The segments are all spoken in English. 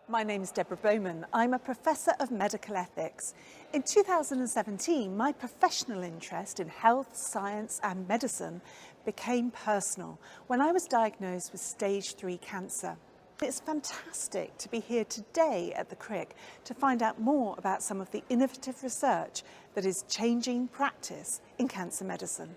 My name is Deborah Bowman. I'm a Professor of Medical Ethics. In 2017, my professional interest in health, science and medicine became personal when I was diagnosed with stage 3 cancer. It's fantastic to be here today at the Crick to find out more about some of the innovative research that is changing practice in cancer medicine.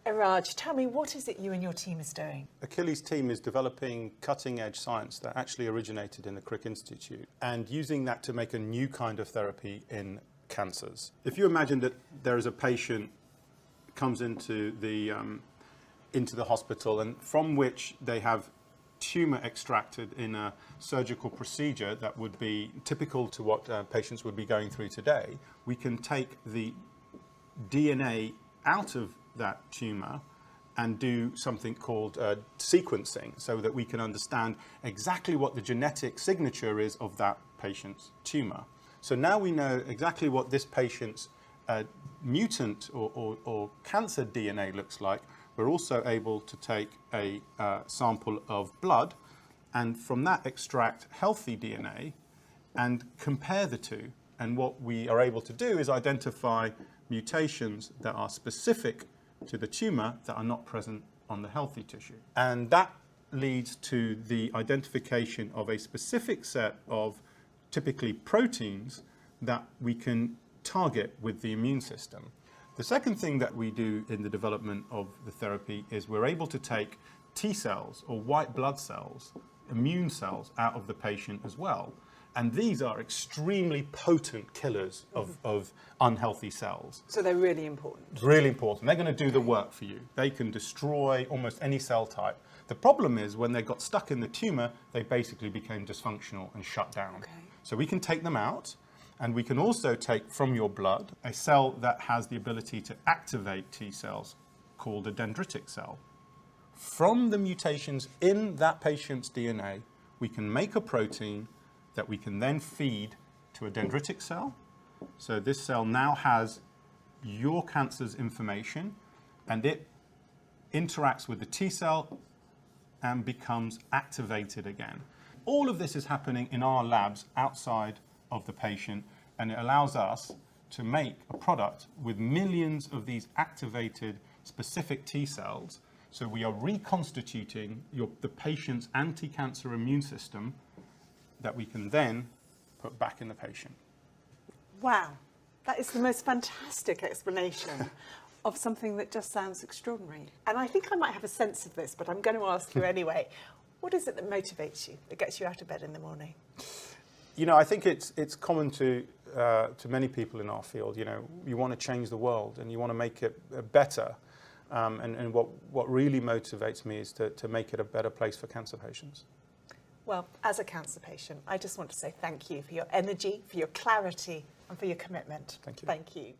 Iraj, tell me, what is it you and your team is doing? Achilles' team is developing cutting-edge science that actually originated in the Crick Institute and using that to make a new kind of therapy in cancers. If you imagine that there is a patient comes into the hospital and from which they have tumour extracted in a surgical procedure that would be typical to what patients would be going through today, we can take the DNA out of that tumour and do something called sequencing so that we can understand exactly what the genetic signature is of that patient's tumour. So now we know exactly what this patient's mutant or cancer DNA looks like. We're also able to take a sample of blood and from that extract healthy DNA and compare the two. And what we are able to do is identify mutations that are specific to the tumour that are not present on the healthy tissue. And that leads to the identification of a specific set of typically proteins that we can target with the immune system. The second thing that we do in the development of the therapy is we're able to take T cells or white blood cells, immune cells, out of the patient as well. And these are extremely potent killers of unhealthy cells. So they're really important. Really important. They're going to do the work for you. They can destroy almost any cell type. The problem is when they got stuck in the tumour, they basically became dysfunctional and shut down. Okay. So we can take them out, and we can also take from your blood a cell that has the ability to activate T cells called a dendritic cell. From the mutations in that patient's DNA, we can make a protein that we can then feed to a dendritic cell. So this cell now has your cancer's information and it interacts with the T cell and becomes activated again. All of this is happening in our labs outside of the patient, and it allows us to make a product with millions of these activated specific T cells. So we are reconstituting the patient's anti-cancer immune system that we can then put back in the patient. Wow, that is the most fantastic explanation of something that just sounds extraordinary. And I think I might have a sense of this, but I'm going to ask you anyway. What is it that motivates you, that gets you out of bed in the morning? You know, I think it's common to many people in our field. You know, you want to change the world and you want to make it better. And what really motivates me is to make it a better place for cancer patients. Well, as a cancer patient, I just want to say thank you for your energy, for your clarity, and for your commitment. Thank you. Thank you.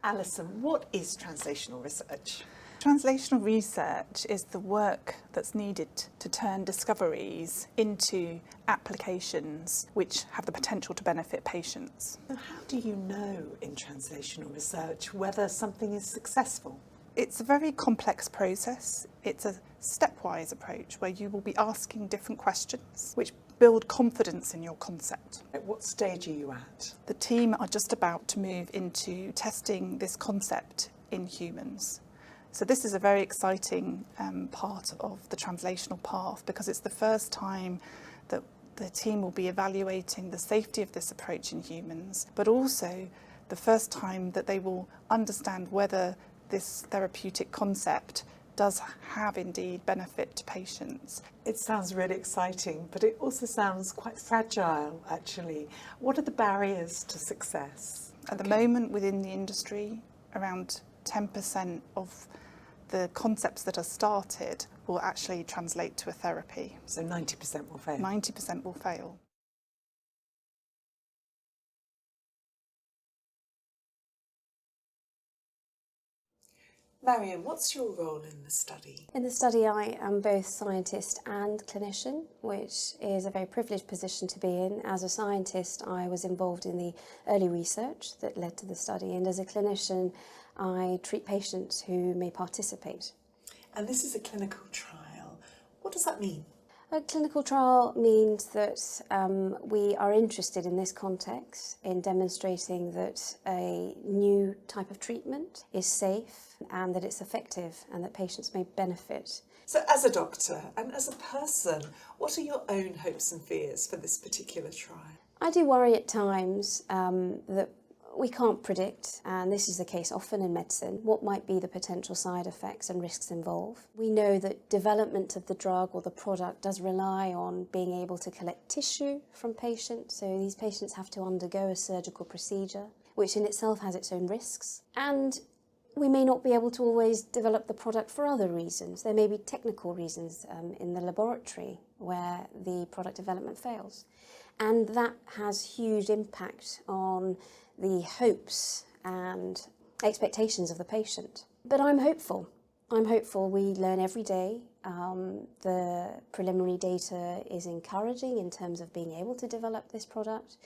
Alison, what is translational research? Translational research is the work that's needed to turn discoveries into applications which have the potential to benefit patients. So how do you know in translational research whether something is successful? It's a very complex process. It's a stepwise approach where you will be asking different questions which build confidence in your concept. At what stage are you at? The team are just about to move into testing this concept in humans. So this is a very exciting part of the translational path because it's the first time that the team will be evaluating the safety of this approach in humans, but also the first time that they will understand whether this therapeutic concept does have indeed benefit to patients. It sounds really exciting, but it also sounds quite fragile, actually. What are the barriers to success? At the moment within the industry, around 10% of the concepts that are started will actually translate to a therapy. So 90% will fail? 90% will fail. Marion, what's your role in the study? In the study, I am both scientist and clinician, which is a very privileged position to be in. As a scientist, I was involved in the early research that led to the study, and as a clinician, I treat patients who may participate. And this is a clinical trial. What does that mean? A clinical trial means that we are interested in this context in demonstrating that a new type of treatment is safe and that it's effective and that patients may benefit. So as a doctor and as a person, what are your own hopes and fears for this particular trial? I do worry at times that we can't predict, and this is the case often in medicine, what might be the potential side effects and risks involved. We know that development of the drug or the product does rely on being able to collect tissue from patients, so these patients have to undergo a surgical procedure, which in itself has its own risks. And we may not be able to always develop the product for other reasons. There may be technical reasons in the laboratory where the product development fails. And that has huge impact on the hopes and expectations of the patient. But I'm hopeful. I'm hopeful. We learn every day. The preliminary data is encouraging in terms of being able to develop this product.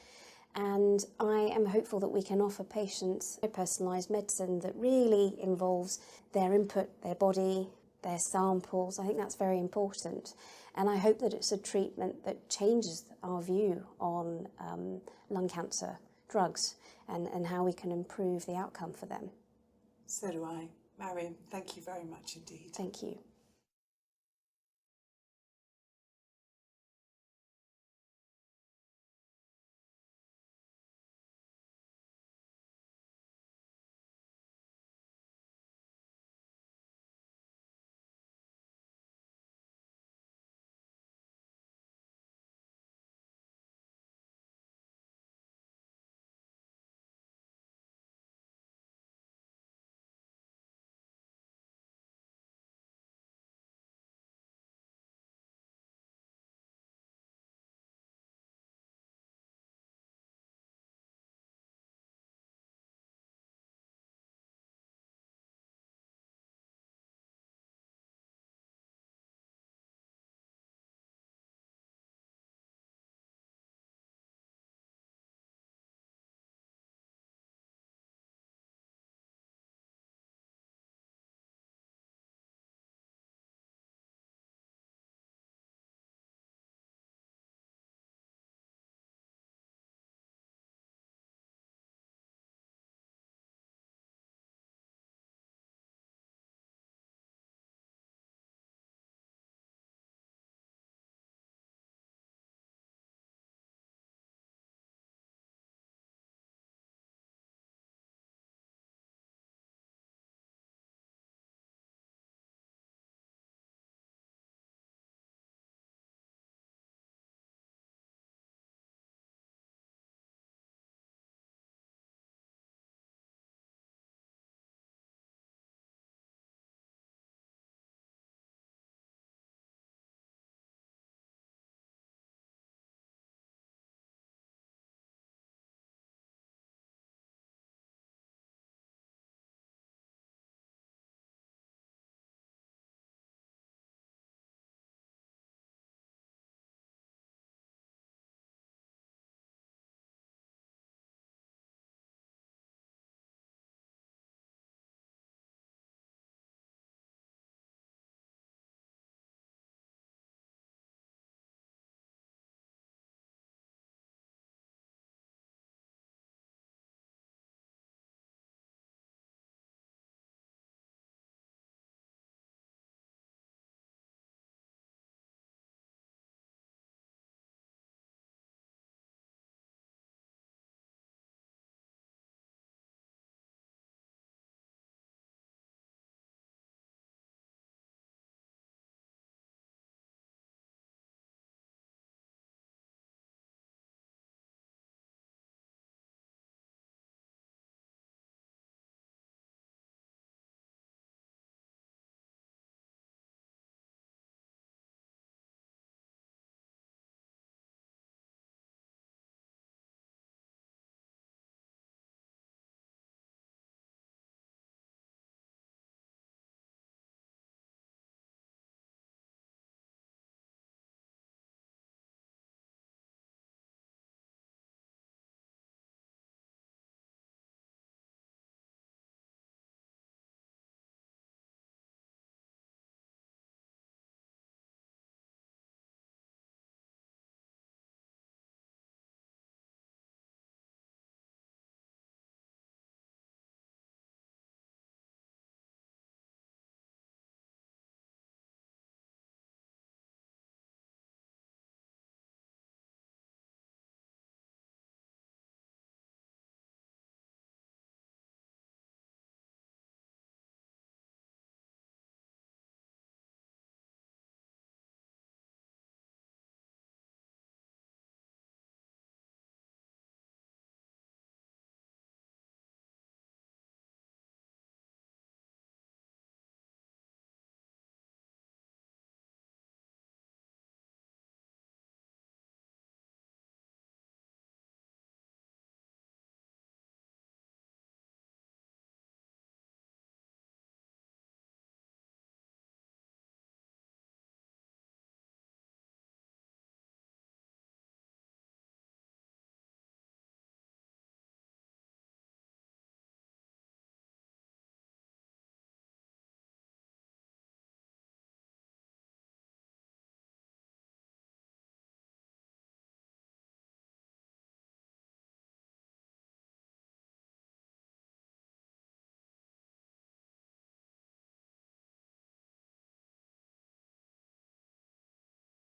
And I am hopeful that we can offer patients a personalised medicine that really involves their input, their body, their samples. I think that's very important. And I hope that it's a treatment that changes our view on lung cancer drugs and how we can improve the outcome for them. So do I. Marion, thank you very much indeed. Thank you.